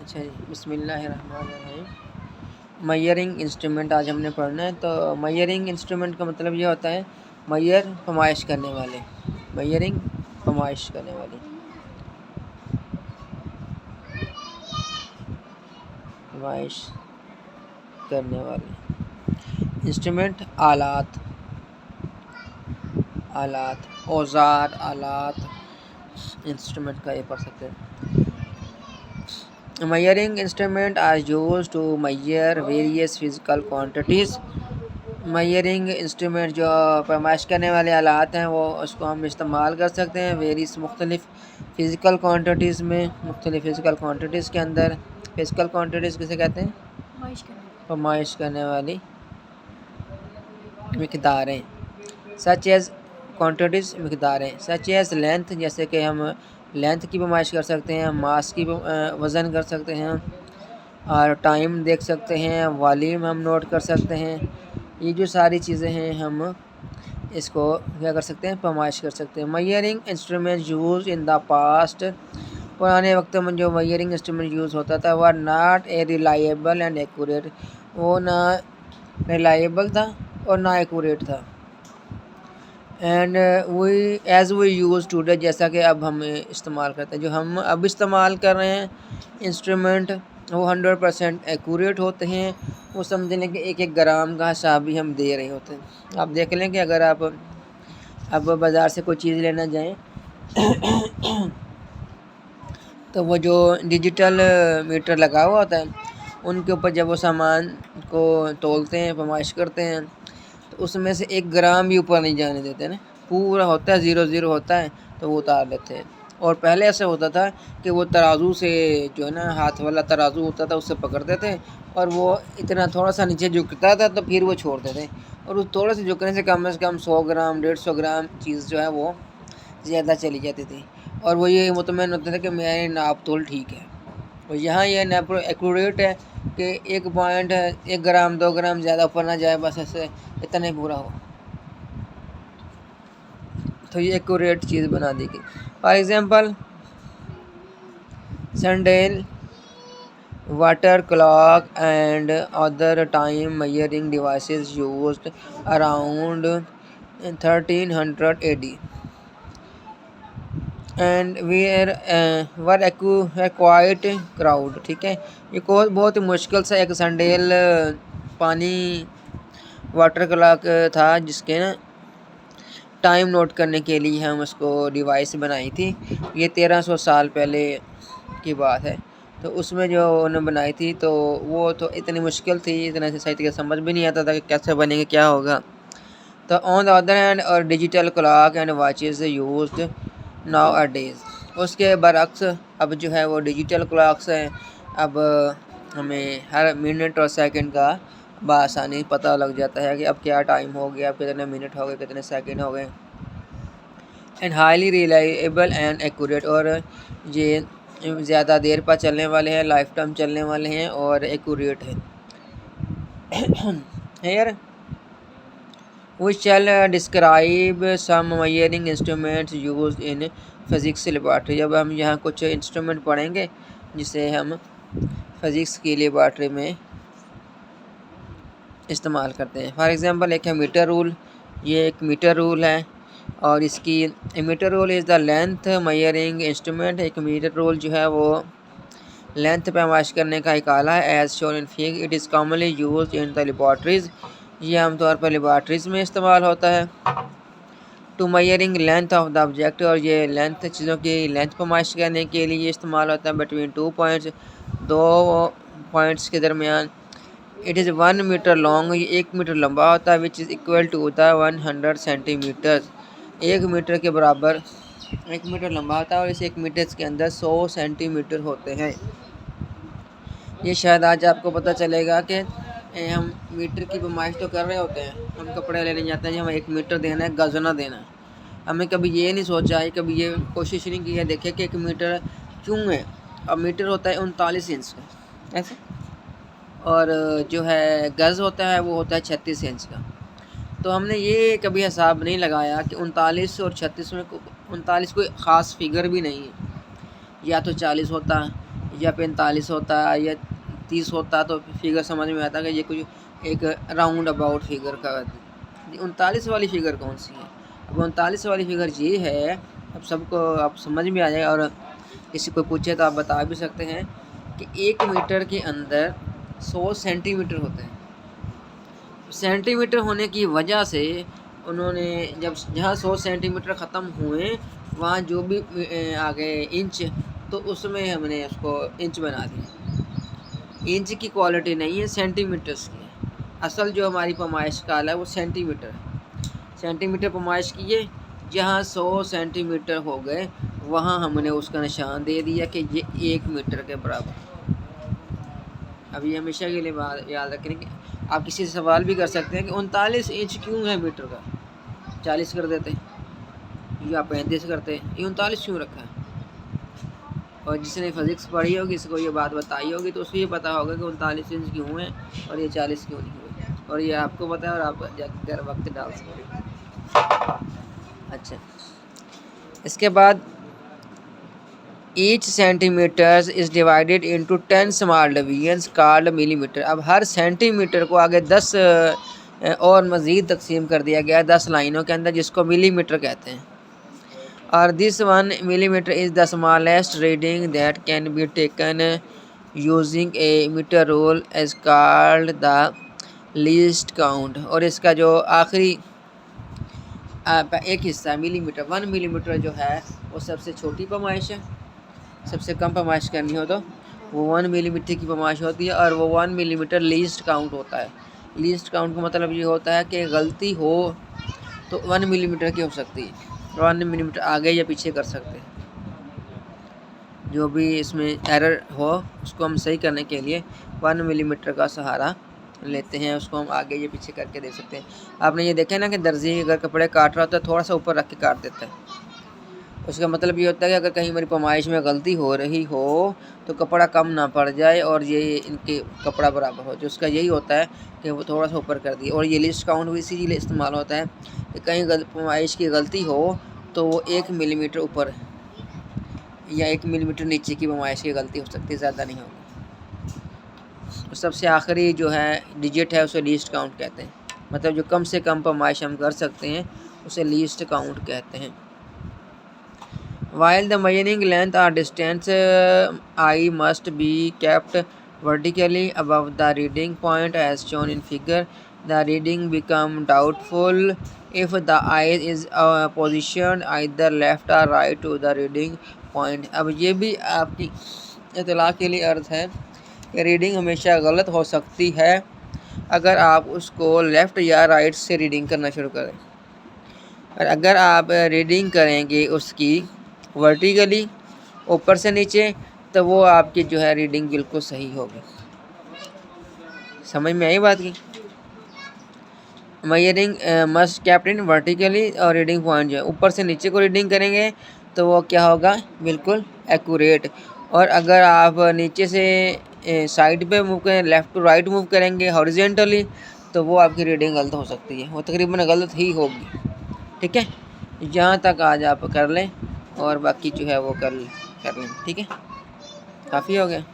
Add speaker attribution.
Speaker 1: अच्छा जी, बिस्मिल्लाहिर्रहमानिर्रहीम। मयरिंग इंस्ट्रूमेंट आज हमने पढ़ना है। तो मयरिंग इंस्ट्रूमेंट का मतलब ये होता है मयर फरमाइश करने वाले, मयरिंग फरमाइश करने वाली, फरमाइश करने वाले इंस्ट्रूमेंट, आलात, आलात, औजार, आलात, इंस्ट्रूमेंट का ये पढ़ सकते हैं। Measuring instruments are used to measure various physical quantities। measuring instrument जो पैमाइश करने वाले आलात हैं वो उसको हम इस्तेमाल कर सकते हैं वेरियस मुख्तलिफ फ़िज़िकल क्वांटिटीज़ में, मुख्तलिफ फ़िज़िकल क्वांटिटीज़ के अंदर। फ़िज़िकल क्वांटिटीज़ किसे कहते हैं? पैमाइश करने वाली मिक़दारें। सच एज़ क्वांटिटीज़, मिक़दारें। सच एज़ लेंथ, जैसे कि हम लेंथ की पैमाइश कर सकते हैं, मास की वज़न कर सकते हैं, और टाइम देख सकते हैं, वॉल्यूम हम नोट कर सकते हैं। ये जो सारी चीज़ें हैं हम इसको क्या कर सकते हैं? पैमाइश कर सकते हैं। मयरिंग instrument use in the past, पुराने वक्त में जो मयरिंग इंस्ट्रूमेंट यूज़ होता था वह not a reliable and accurate, वो ना रिलायबल था और ना एक्यूरेट था। And we as we use today, जैसा कि अब हम इस्तेमाल करते हैं, जो हम अब इस्तेमाल कर रहे हैं इंस्ट्रूमेंट वो 100% एक्यूरेट होते हैं। वो समझ लें कि एक एक ग्राम का हिसाब भी हम दे रहे होते हैं। आप देख लें कि अगर आप अब बाज़ार से कोई चीज़ लेना जाएं तो वो जो डिजिटल मीटर लगा हुआ होता है उनके ऊपर जब वो सामान को तोलते हैं, पैमाइश करते हैं, तो उसमें से 1 ग्राम भी ऊपर नहीं जाने देते ना, पूरा होता है 0 होता है तो वो उतार लेते हैं। और पहले ऐसा होता था कि वो तराजू से जो है ना, हाथ वाला तराजू होता था उससे पकड़ते थे और वो इतना थोड़ा सा नीचे झुकता था तो फिर वो छोड़ते थे, और उस थोड़े से झुकने से कम 100 ग्राम 150 ग्राम चीज़ जो है वो ज़्यादा चली जाती थी, और वो ये मुतमईन होता था कि मेरी नाप तोल ठीक है। और यहाँ ये नाप एक्यूरेट है कि 1 ग्राम 2 ग्राम ज़्यादा ऊपर ना जाए, बस ऐसे इतना ही पूरा हो, तो ये एक्यूरेट चीज़ बना दी गई। For example sundial, water clock and other time measuring devices used around 1300 AD and were quite crowd. ठीक है, ये बहुत ही मुश्किल सा एक सनडायल पानी वाटर क्लॉक था जिसके ना टाइम नोट करने के लिए हम उसको डिवाइस बनाई थी। ये 1300 साल पहले की बात है। तो उसमें जो उन्होंने बनाई थी तो वो तो इतनी मुश्किल थी, इतना सही तरीके समझ भी नहीं आता था कि कैसे बनेंगे, क्या होगा। तो ऑन द अदर हैंड और digital clock and watches used now a days, उसके बरक्स अब जो है वो डिजिटल क्लॉक्स हैं। अब हमें हर मिनट और सेकंड का बआसानी पता लग जाता है कि अब क्या टाइम हो गया, अब कितने मिनट हो गए, कितने सेकंड हो गए। And highly reliable and accurate, और ये ज़्यादा देर पर चलने वाले हैं, लाइफ टाइम चलने वाले हैं और एक्यूरेट है। Here We shall describe some measuring instruments used in physics laboratory। जब हम यहाँ कुछ इंस्ट्रूमेंट पढ़ेंगे जिसे हम फिज़िक्स की लेबॉरेटरी में इस्तेमाल करते हैं। फॉर एग्ज़ाम्पल एक है मीटर रूल, ये एक मीटर रूल है, और इसकी metre rule is the length measuring instrument. एक मीटर रूल जो है वो लेंथ पैमाइश करने का एक आला है। As shown in figure, it is commonly used in the laboratories, ये आमतौर पर लेबॉरेटरीज़ में इस्तेमाल होता है। To measuring length of the object, और ये लेंथ चीज़ों की लेंथ पैमाइश करने के लिए इस्तेमाल होता है। बिटवीन 2 पॉइंट्स, 2 पॉइंट्स के दरमियान। इट इज़ 1 मीटर लॉन्ग, ये 1 मीटर लंबा होता है। Which is equal to the 100 centimetre, 1 metre के बराबर 1 मीटर लंबा होता है, और इस 1 मीटर के अंदर 100 सेंटीमीटर होते हैं। ये शायद आज आपको पता चलेगा कि हम मीटर की पैमाइश तो कर रहे होते हैं, हम कपड़े लेने जाते हैं, हमें 1 मीटर देना है, गज़ना देना है। हमने कभी ये नहीं सोचा है, कभी ये कोशिश नहीं की है देखे कि 1 मीटर क्यों है। अब मीटर होता है 39 इंच का ऐसे, और जो है गज़ होता है वो होता है 36 इंच का। तो हमने ये कभी हिसाब नहीं लगाया कि 39 और 36 में 39 कोई ख़ास फिगर भी नहीं है, या तो 40 होता या 45 होता है या 30 होता है तो फिगर समझ में आता है कि ये कुछ एक राउंड अबाउट फिगर का। 39 वाली फिगर कौन सी है? अब 39 वाली फिगर ये है। अब सबको आप समझ में आ जाएगा, और किसी को पूछे तो आप बता भी सकते हैं कि 1 मीटर के अंदर 100 सेंटीमीटर होते हैं। सेंटीमीटर होने की वजह से उन्होंने जब जहाँ 100 सेंटीमीटर ख़त्म हुए वहाँ जो भी आगे इंच, तो उसमें हमने उसको इंच बना दिया। इंच की क्वालिटी नहीं है, सेंटीमीटर्स की है। असल जो हमारी पैमाइश काल है वो सेंटीमीटर है। सेंटीमीटर पैमाइश की है। जहाँ 100 सेंटीमीटर हो गए वहाँ हमने उसका निशान दे दिया कि ये 1 मीटर के बराबर। अब ये हमेशा के लिए बात याद रखें कि आप किसी से सवाल भी कर सकते हैं कि 39 इंच क्यों है मीटर का, 40 कर देते या 35 करते, ये 39 क्यों रखा है? और जिसने फिज़िक्स पढ़ी होगी, इसको ये बात बताई होगी, तो उसको ये पता होगा कि 39 इंच क्यों है और ये 40 क्यों नहीं हुए, और ये आपको पता है और आप जाकर वक्त डाल सकते। अच्छा, इसके बाद each centimetre is divided into 10 small divisions called millimetre. अब हर सेंटीमीटर को आगे 10 और मज़ीद तकसीम कर दिया गया 10 लाइनों के अंदर, जिसको मिलीमीटर कहते हैं। और this 1 millimetre is the smallest reading that can be taken using a metre rule is called the least count. और इसका जो आखिरी एक हिस्सा मिलीमीटर, 1 मिलीमीटर जो है वो सबसे छोटी पैमाइश है। सबसे कम पैमाइश करनी हो तो वो 1 मिलीमीटर की पैमाइश होती है, और वो 1 मिलीमीटर लीस्ट काउंट होता है। लीस्ट काउंट का मतलब ये होता है कि गलती हो तो 1 मिलीमीटर की हो सकती है, 1 मिलीमीटर आगे या पीछे कर सकते हैं। जो भी इसमें एरर हो उसको हम सही करने के लिए 1 मिलीमीटर का सहारा लेते हैं, उसको हम आगे या पीछे करके दे सकते हैं। आपने ये देखा ना कि दर्जी अगर कपड़े काट रहा होता है थोड़ा सा ऊपर रख के काट देता है। उसका मतलब ये होता है कि अगर कहीं मेरी पैमाइश में गलती हो रही हो तो कपड़ा कम ना पड़ जाए और ये इनके कपड़ा बराबर हो, जो उसका यही होता है कि वो थोड़ा सा ऊपर कर दिए। और ये लिस्ट काउंट भी इसीलिए इस्तेमाल होता है कि कहीं पैमाइश की गलती हो तो वो 1 मिलीमीटर ऊपर या 1 मिलीमीटर नीचे की पैमाइश की गलती हो सकती है, ज़्यादा नहीं होगी। तो सबसे आखिरी जो है डिजिट है उसे लीस्ट काउंट कहते हैं, मतलब जो कम से कम पैमाइश हम कर सकते हैं उसे लीस्ट काउंट कहते हैं। While the measuring length or distance I must be kept vertically above the reading point as shown in figure, the reading become doubtful if the eye is positioned either left or right to the reading point। अब ये भी आपकी इत्तला के लिए अर्थ है कि reading हमेशा गलत हो सकती है अगर आप उसको लेफ़्ट या राइट से रीडिंग करना शुरू करें। और अगर आप रीडिंग करेंगे उसकी वर्टिकली ऊपर से नीचे तो वो आपकी जो है रीडिंग बिल्कुल सही होगी। समझ में आई बात की? Measuring must kept in vertically, और रीडिंग पॉइंट जो है ऊपर से नीचे को रीडिंग करेंगे तो वो क्या होगा, बिल्कुल एक्यूरेट। और अगर आप नीचे से साइड पे मूव करें, लेफ़्ट टू राइट मूव करेंगे हॉरिजेंटली, तो वो आपकी रीडिंग गलत हो सकती है, वो तकरीबन गलत ही होगी। ठीक है, यहाँ तक आज आप कर लें और बाकी जो है वो कर लें। ठीक है, काफ़ी हो गया।